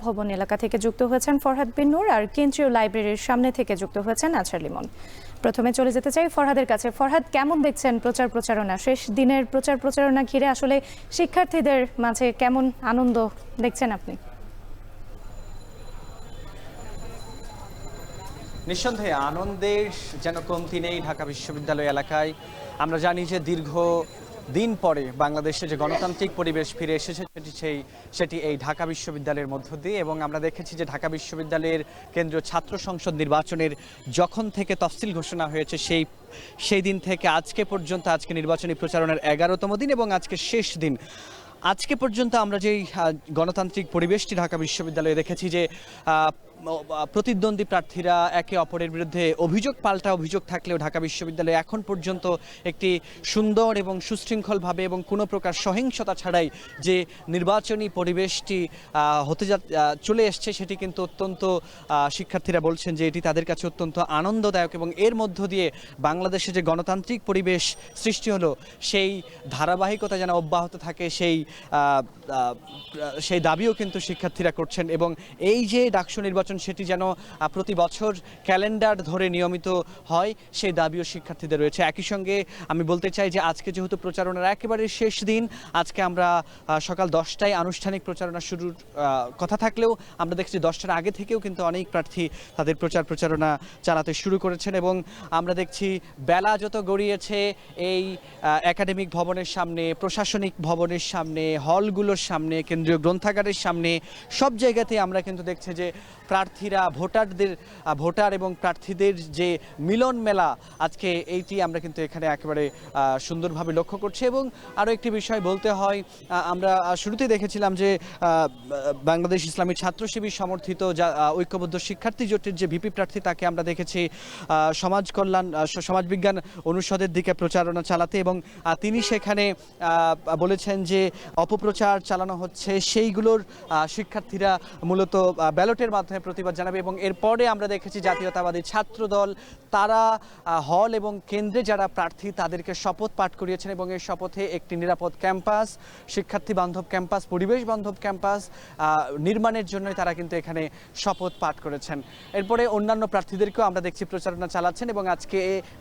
ভবন এলাকা থেকে যুক্ত হয়েছেন ফরহাদ বিন নূর, আর কেন্দ্রীয় লাইব্রেরির সামনে থেকে যুক্ত হয়েছেন আছার লিমন। প্রথমে চলে যেতে চাই ফরহাদের কাছে। ফরহাদ, কেমন দেখছেন প্রচারণা? শেষ দিনের প্রচারণা ঘিরে আসলে শিক্ষার্থীদের মাঝে কেমন আনন্দ দেখছেন আপনি? নিঃসন্দেহে আনন্দের যেন কমতি নেই ঢাকা বিশ্ববিদ্যালয় এলাকায়। আমরা জানি যে দীর্ঘ দিন পরে বাংলাদেশে যে গণতান্ত্রিক পরিবেশ ফিরে এসেছে সেটি এই ঢাকা বিশ্ববিদ্যালয়ের মধ্য দিয়ে, এবং আমরা দেখেছি যে ঢাকা বিশ্ববিদ্যালয়ের কেন্দ্রীয় ছাত্র সংসদ নির্বাচনের যখন থেকে তফসিল ঘোষণা হয়েছে সেই দিন থেকে আজকে পর্যন্ত, আজকে নির্বাচনী প্রচারণার 11তম দিন এবং আজকে শেষ দিন। আজকে পর্যন্ত আমরা যেই গণতান্ত্রিক পরিবেশটি ঢাকা বিশ্ববিদ্যালয়ে দেখেছি যে প্রতিদ্বন্দ্বী প্রার্থীরা একে অপরের বিরুদ্ধে পাল্টা অভিযোগ থাকলেও ঢাকা বিশ্ববিদ্যালয়ে এখন পর্যন্ত একটি সুন্দর এবং সুশৃঙ্খলভাবে এবং কোনো প্রকার সহিংসতা ছাড়াই যে নির্বাচনী পরিবেশটি চলে এসছে, সেটি কিন্তু অত্যন্ত শিক্ষার্থীরা বলছেন যে এটি তাদের কাছে অত্যন্ত আনন্দদায়ক, এবং এর মধ্য দিয়ে বাংলাদেশে যে গণতান্ত্রিক পরিবেশ সৃষ্টি হলো সেই ধারাবাহিকতা যেন অব্যাহত থাকে সেই দাবিও কিন্তু শিক্ষার্থীরা করছেন। এবং এই যে ডাকসু নির্বাচন সেটি যেন প্রতি বছর ক্যালেন্ডার ধরে নিয়মিত হয়, সেই দাবিও শিক্ষার্থীদের রয়েছে। একই সঙ্গে আমি বলতে চাই যে আজকে যেহেতু প্রচারণার একেবারে শেষ দিন, আজকে আমরা সকাল 10টায় আনুষ্ঠানিক প্রচারণা শুরুর কথা থাকলেও আমরা দেখছি 10টার আগে থেকেও কিন্তু অনেক প্রার্থী তাদের প্রচারণা চালাতে শুরু করেছেন, এবং আমরা দেখছি বেলা যত গড়িয়েছে এই একাডেমিক ভবনের সামনে, প্রশাসনিক ভবনের সামনে, হলগুলোর সামনে, কেন্দ্রীয় গ্রন্থাগারের সামনে, সব জায়গাতেই আমরা কিন্তু দেখছি যে প্রার্থীরা ভোটার এবং প্রার্থীদের যে মিলন মেলা, আজকে এইটি আমরা কিন্তু এখানে একেবারে সুন্দরভাবে লক্ষ্য করছি। এবং আরও একটি বিষয় বলতে হয়, আমরা শুরুতেই দেখেছিলাম যে বাংলাদেশ ইসলামী ছাত্র শিবির সমর্থিত ঐক্যবদ্ধ শিক্ষার্থী জোটের যে ভিপি প্রার্থী, তাকে আমরা দেখেছি সমাজবিজ্ঞান অনুষদের দিকে প্রচারণা চালাতে, এবং তিনি সেখানে বলেছেন যে অপপ্রচার চালানো হচ্ছে, সেইগুলোর শিক্ষার্থীরা মূলত ব্যালটের মাধ্যমে প্রতিবাদ জানাবে। এবং এরপরে আমরা দেখেছি জাতীয়তাবাদী ছাত্র দল, তারা হল এবং কেন্দ্রে যারা প্রার্থী তাদেরকে শপথ পাঠ করিয়েছেন, এবং এই শপথে একটি নিরাপদ ক্যাম্পাস, শিক্ষার্থী বান্ধব ক্যাম্পাস, পরিবেশ বান্ধব ক্যাম্পাস নির্মাণের জন্যই তারা কিন্তু এখানে শপথ পাঠ করেছেন। এরপরে অন্যান্য প্রার্থীদেরকেও আমরা দেখছি প্রচারণা চালাচ্ছেন, এবং আজকে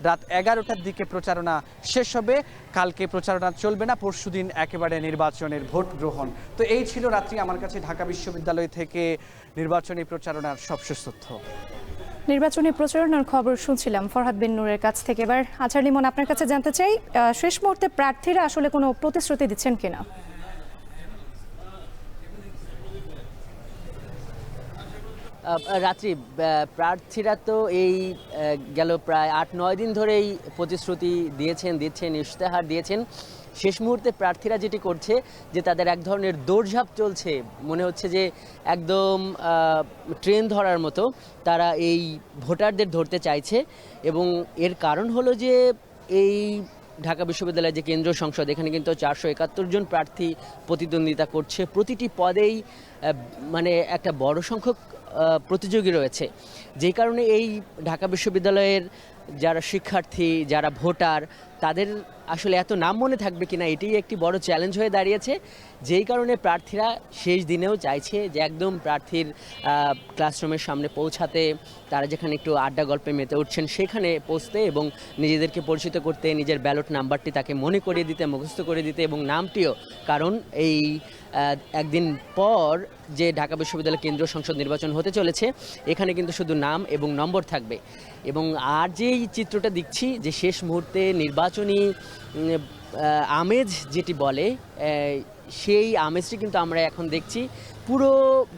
রাত 11টার দিকে প্রচারণা শেষ হবে। কালকে প্রচারণা চলবে না, পরশুদিন একেবারে নির্বাচনের ভোট গ্রহণ। তো এই ছিল রাত্রি আমার কাছে ঢাকা বিশ্ববিদ্যালয় থেকে নির্বাচনী প্রচারণার সবশেষ তথ্য। নির্বাচনী প্রচারণার খবর শুনছিলাম ফরহাদ বিন নূরের কাছ থেকে। এবার আছার লিমন, আপনার কাছে জানতে চাই, শেষ মুহূর্তে প্রার্থীরা আসলে কোনো প্রতিশ্রুতি দিচ্ছেন কিনা? রাত্রি, প্রার্থীরা তো এই গেল প্রায় 8-9 দিন ধরেই প্রতিশ্রুতি দিচ্ছেন, ইশতেহার দিয়েছেন। শেষ মুহূর্তে প্রার্থীরা যেটি করছে যে তাদের এক ধরনের দৌড়ঝাঁপ চলছে, মনে হচ্ছে যে একদম ট্রেন ধরার মতো তারা এই ভোটারদের ধরতে চাইছে। এবং এর কারণ হলো যে এই ঢাকা বিশ্ববিদ্যালয়ের যে কেন্দ্রীয় সংসদ, এখানে কিন্তু 471 জন প্রার্থী প্রতিদ্বন্দ্বিতা করছে। প্রতিটি পদেই মানে একটা বড় সংখ্যক প্রতিযোগী রয়েছে, যেই কারণে এই ঢাকা বিশ্ববিদ্যালয়ের যারা শিক্ষার্থী, যারা ভোটার, তাদের আসলে এত নাম মনে থাকবে কিনা এটাই একটি বড় চ্যালেঞ্জ হয়ে দাঁড়িয়েছে। যেই কারণে প্রার্থীরা শেষ দিনেও চাইছে যে একদম প্রার্থীর ক্লাসরুমের সামনে পৌঁছাতে, তারা যেখানে একটু আড্ডা গল্পে মেতে উঠছেন সেখানে পৌঁছতে, এবং নিজেদেরকে পরিচিত করতে, নিজের ব্যালট নাম্বারটি তাকে মনে করিয়ে দিতে, মুখস্থ করে দিতে, এবং নামটিও। কারণ এই একদিন পর যে ঢাকা বিশ্ববিদ্যালয় কেন্দ্রীয় সংসদ নির্বাচন হতে চলেছে, এখানে কিন্তু শুধু নাম এবং নম্বর থাকবে। এবং আর যেই চিত্রটা দেখছি যে শেষ মুহূর্তে নির্বাচনী আমেজ যেটি বলে, সেই আমেজটি কিন্তু আমরা এখন দেখছি পুরো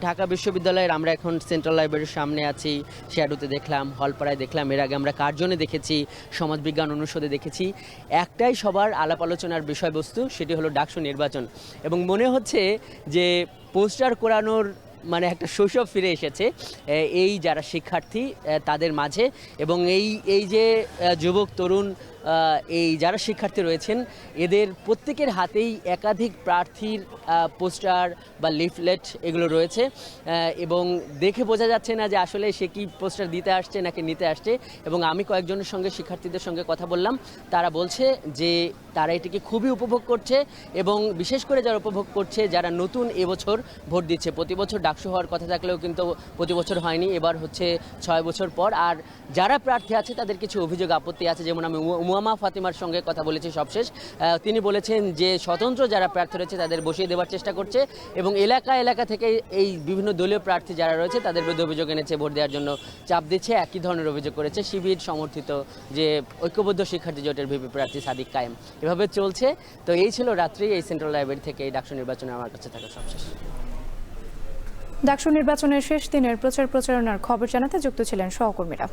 ঢাকা বিশ্ববিদ্যালয়ের। আমরা এখন সেন্ট্রাল লাইব্রেরির সামনে আছি, শ্যাডোতে দেখলাম, হলপাড়ায় দেখলাম, এর আগে আমরা কার্জনে দেখেছি, সমাজবিজ্ঞান অনুষদে দেখেছি। একটাই সবার আলাপ আলোচনার বিষয়বস্তু, সেটি হলো ডাকসু নির্বাচন। এবং মনে হচ্ছে যে পোস্টার কোরানোর মানে একটা শৈশব ফিরে এসেছে এই যারা শিক্ষার্থী তাদের মাঝে। এবং এই যে যুবক তরুণ এই যারা শিক্ষার্থী রয়েছেন এদের প্রত্যেকের হাতেই একাধিক প্রার্থীর পোস্টার বা লিফলেট এগুলো রয়েছে এবং দেখে বোঝা যাচ্ছে না যে আসলে সে কি পোস্টার দিতে আসছে নাকি নিতে আসছে। এবং আমি কয়েকজনের সঙ্গে শিক্ষার্থীদের সঙ্গে কথা বললাম, তারা বলছে যে তারা এটিকে খুবই উপভোগ করছে এবং বিশেষ করে যারা উপভোগ করছে যারা নতুন এবছর ভোট দিচ্ছে। প্রতি বছর ডাকসু হওয়ার কথা থাকলেও কিন্তু প্রতি বছর হয়নি, এবার হচ্ছে 6 বছর পর। আর যারা প্রার্থী আছে তাদের কিছু অভিযোগ আপত্তি আছে, যেমন আমি উমামা ফাতিমার সঙ্গে কথা বলেছি সবশেষ। তিনি বলেছেন যে স্বতন্ত্র যারা প্রার্থী রয়েছে তাদের বসিয়ে দেওয়ার চেষ্টা করছে এবং এলাকা থেকে এই বিভিন্ন দলীয় প্রার্থী যারা রয়েছে তাদের বিরুদ্ধে অভিযোগ এনেছে, ভোট দেওয়ার জন্য চাপ দিচ্ছে। একই ধরনের অভিযোগ করেছে শিবির সমর্থিত যে ঐক্যবদ্ধ শিক্ষার্থী জোটের ভিপি প্রার্থী সাদিক কায়েম। এভাবে চলছে। তো এই ছিল রাত্রি এই সেন্ট্রাল লাইব্রেরি থেকে এই ডাকসু নির্বাচনে আমার কাছে থাকা সবশেষ। ডাকসু নির্বাচনের শেষ দিনের প্রচারণার খবর জানাতে যুক্ত ছিলেন সহকর্মীরা।